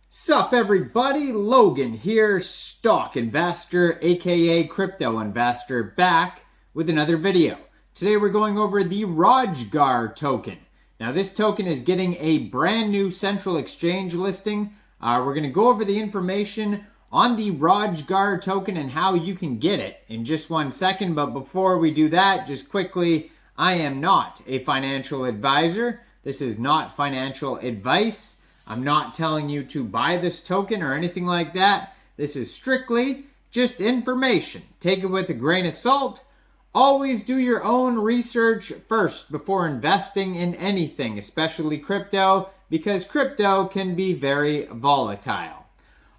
Sup everybody, Logan here, stock investor aka crypto investor, back with another video. Today we're going over the Rojgar token. Now this token is getting a brand new central exchange listing. We're going to go over the information on the Rojgar token and how you can get it in just 1 second. But before we do that, just quickly, I am not a financial advisor. This is not financial advice. I'm not telling you to buy this token or anything like that. This is strictly just information. Take it with a grain of salt. Always do your own research first before investing in anything, especially crypto, because crypto can be very volatile.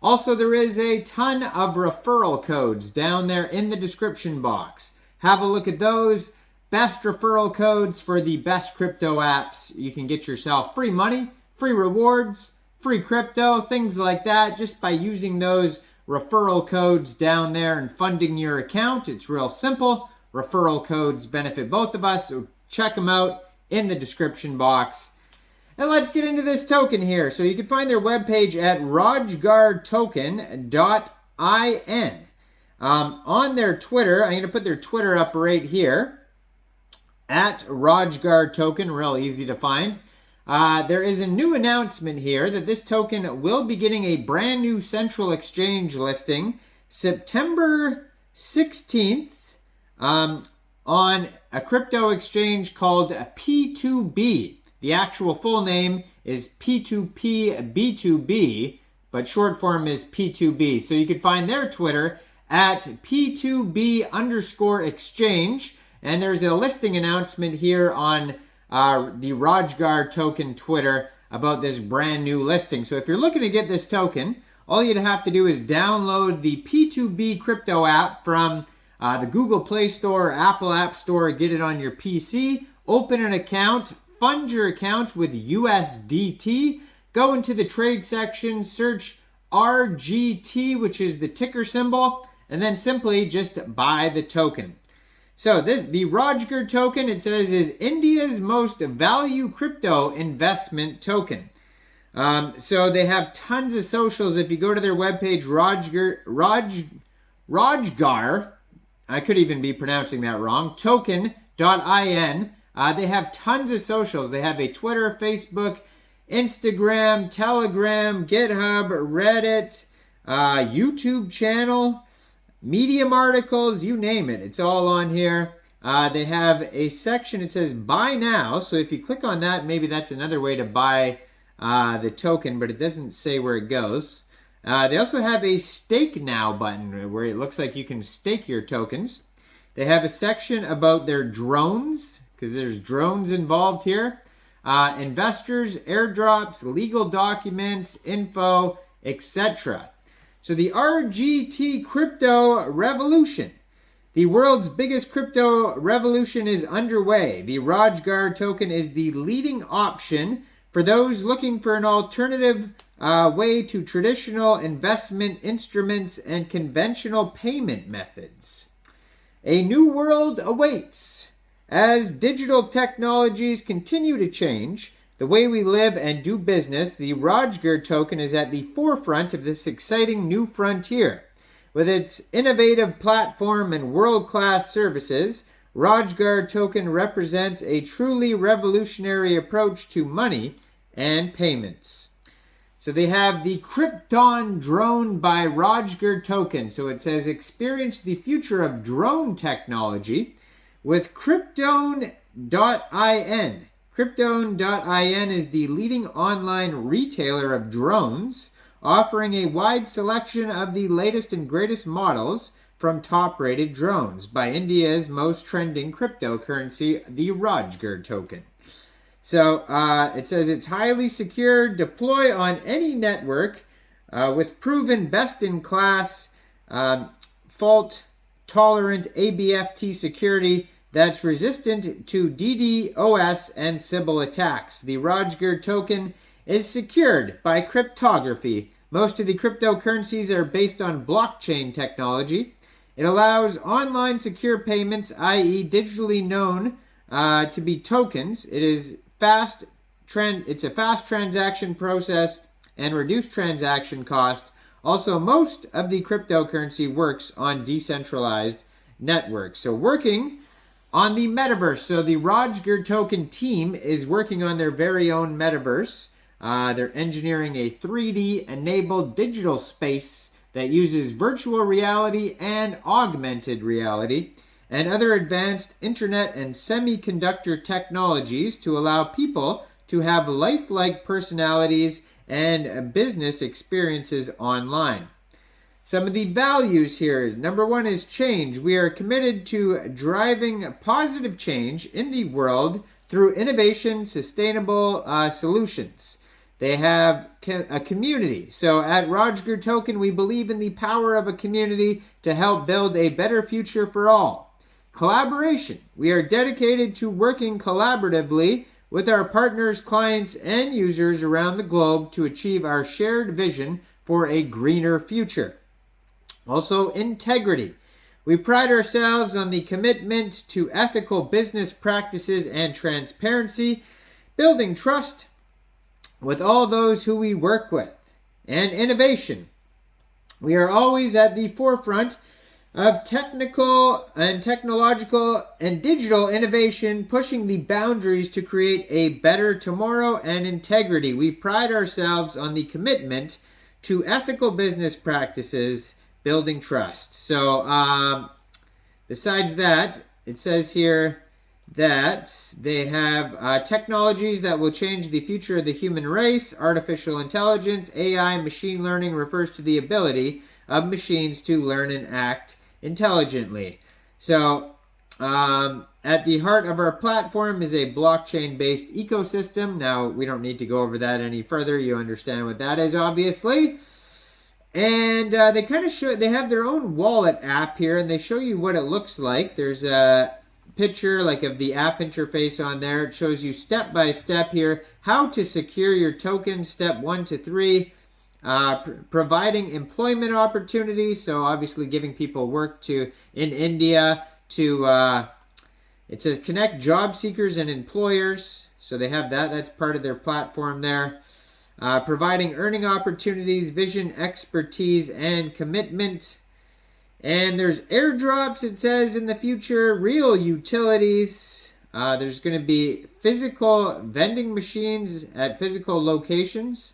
Also, there is a ton of referral codes down there in the description box. Have a look at those. Best referral codes for the best crypto apps. You can get yourself free money, free rewards, free crypto, things like that, just by using those referral codes down there and funding your account. It's real simple. Referral codes benefit both of us, so check them out in the description box. And let's get into this token here. So you can find their webpage at rojgartoken.in. On their Twitter, I'm going to put their Twitter up right here, at Rojgar token, real easy to find. There is a new announcement here that this token will be getting a brand new central exchange listing September 16th on a crypto exchange called P2B. The actual full name is P2PB2B, but short form is P2B. So you can find their Twitter at P2B_exchange. And there's a listing announcement here on the Rojgar token Twitter about this brand new listing. So if you're looking to get this token, all you'd have to do is download the P2B crypto app from the Google Play Store or Apple App Store, get it on your PC, open an account, fund your account with USDT, go into the trade section, search RGT, which is the ticker symbol, and then simply just buy the token. So the Rojgar token, it says, is India's most value crypto investment token. So they have tons of socials. If you go to their webpage, Rojgar, I could even be pronouncing that wrong, token.in, they have tons of socials. They have a Twitter, Facebook, Instagram, Telegram, GitHub, Reddit, YouTube channel, Medium articles, you name it. It's all on here. They have a section, it says buy now. So if you click on that, maybe that's another way to buy the token, but it doesn't say where it goes. They also have a stake now button where it looks like you can stake your tokens. They have a section about their drones, because there's drones involved here. Investors, airdrops, legal documents, info, etc. So the RGT crypto revolution. The world's biggest crypto revolution is underway. The Rojgar token is the leading option for those looking for an alternative way to traditional investment instruments and conventional payment methods. A new world awaits. As digital technologies continue to change the way we live and do business, the Rojgar token is at the forefront of this exciting new frontier. With its innovative platform and world-class services, Rojgar token represents a truly revolutionary approach to money and payments. So they have the Krypton drone by Rojgar token. So it says experience the future of drone technology with Krypton.in. Krypton.in is the leading online retailer of drones, offering a wide selection of the latest and greatest models from top-rated drones by India's most trending cryptocurrency, the Rojgar token. So it says it's highly secure, deploy on any network with proven best-in-class fault-tolerant ABFT security that's resistant to DDoS and Sybil attacks. The Rojgar token is secured by cryptography. Most of the cryptocurrencies are based on blockchain technology. It allows online secure payments, i.e. digitally known to be tokens. It's a fast transaction process and reduce transaction cost. Also, most of the cryptocurrency works on decentralized networks. So working on the metaverse. So the Rojgar token team is working on their very own metaverse. They're engineering a 3D-enabled digital space that uses virtual reality and augmented reality and other advanced internet and semiconductor technologies to allow people to have lifelike personalities and business experiences online. Some of the values here. Number one is change. We are committed to driving positive change in the world through innovation, sustainable solutions. They have a community. So at Rojgar Token, we believe in the power of a community to help build a better future for all. Collaboration. We are dedicated to working collaboratively with our partners, clients, and users around the globe to achieve our shared vision for a greener future. Also, integrity. We pride ourselves on the commitment to ethical business practices and transparency, building trust with all those who we work with. And innovation. We are always at the forefront of technical and technological and digital innovation, pushing the boundaries to create a better tomorrow. And integrity. We pride ourselves on the commitment to ethical business practices, building trust. So besides that, it says here that they have technologies that will change the future of the human race. Artificial intelligence, AI, machine learning refers to the ability of machines to learn and act intelligently. So at the heart of our platform is a blockchain-based ecosystem. Now, we don't need to go over that any further. You understand what that is, obviously. And they kind of show, they have their own wallet app here, and they show you what it looks like. There's a picture like of the app interface on there. It shows you step by step here how to secure your token, step 1 to 3. Providing employment opportunities, so obviously giving people work to in India to it says connect job seekers and employers, so they have that. That's part of their platform there. Providing earning opportunities, vision, expertise, and commitment. And there's airdrops, it says, in the future, real utilities. There's going to be physical vending machines at physical locations.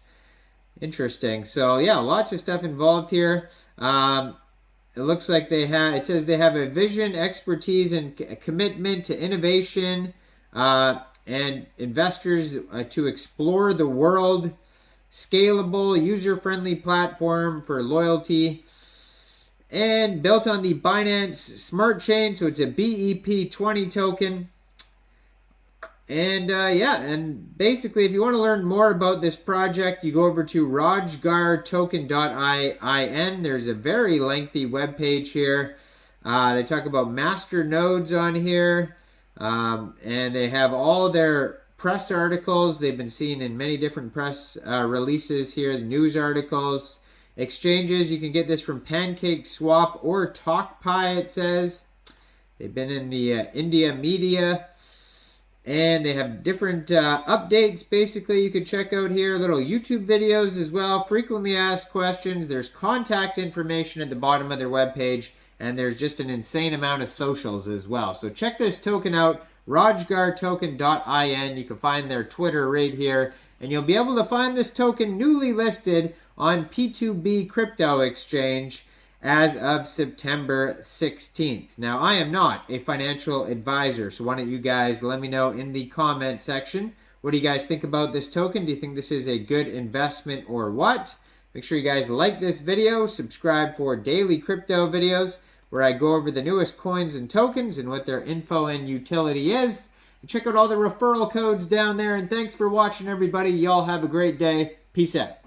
Interesting. So yeah, lots of stuff involved here. It looks like they have, it says they have a vision, expertise, and commitment to innovation and investors to explore the world. Scalable, user-friendly platform for loyalty. And built on the Binance Smart Chain, so it's a BEP20 token. And yeah, and basically if you want to learn more about this project, you go over to rojgartoken.in. There's a very lengthy web page here. They talk about master nodes on here, and they have all their press articles. They've been seen in many different press releases here, the news articles. Exchanges, you can get this from PancakeSwap or TalkPi, it says. They've been in the India media. And they have different updates, basically, you could check out here. Little YouTube videos as well. Frequently asked questions. There's contact information at the bottom of their webpage. And there's just an insane amount of socials as well. So check this token out, rojgartoken.in. You can find their Twitter right here. And you'll be able to find this token newly listed on P2B crypto exchange as of September 16th. Now, I am not a financial advisor, so why don't you guys let me know in the comment section. What do you guys think about this token? Do you think this is a good investment or what? Make sure you guys like this video, subscribe for daily crypto videos where I go over the newest coins and tokens and what their info and utility is. And check out all the referral codes down there. And thanks for watching, everybody. Y'all have a great day. Peace out.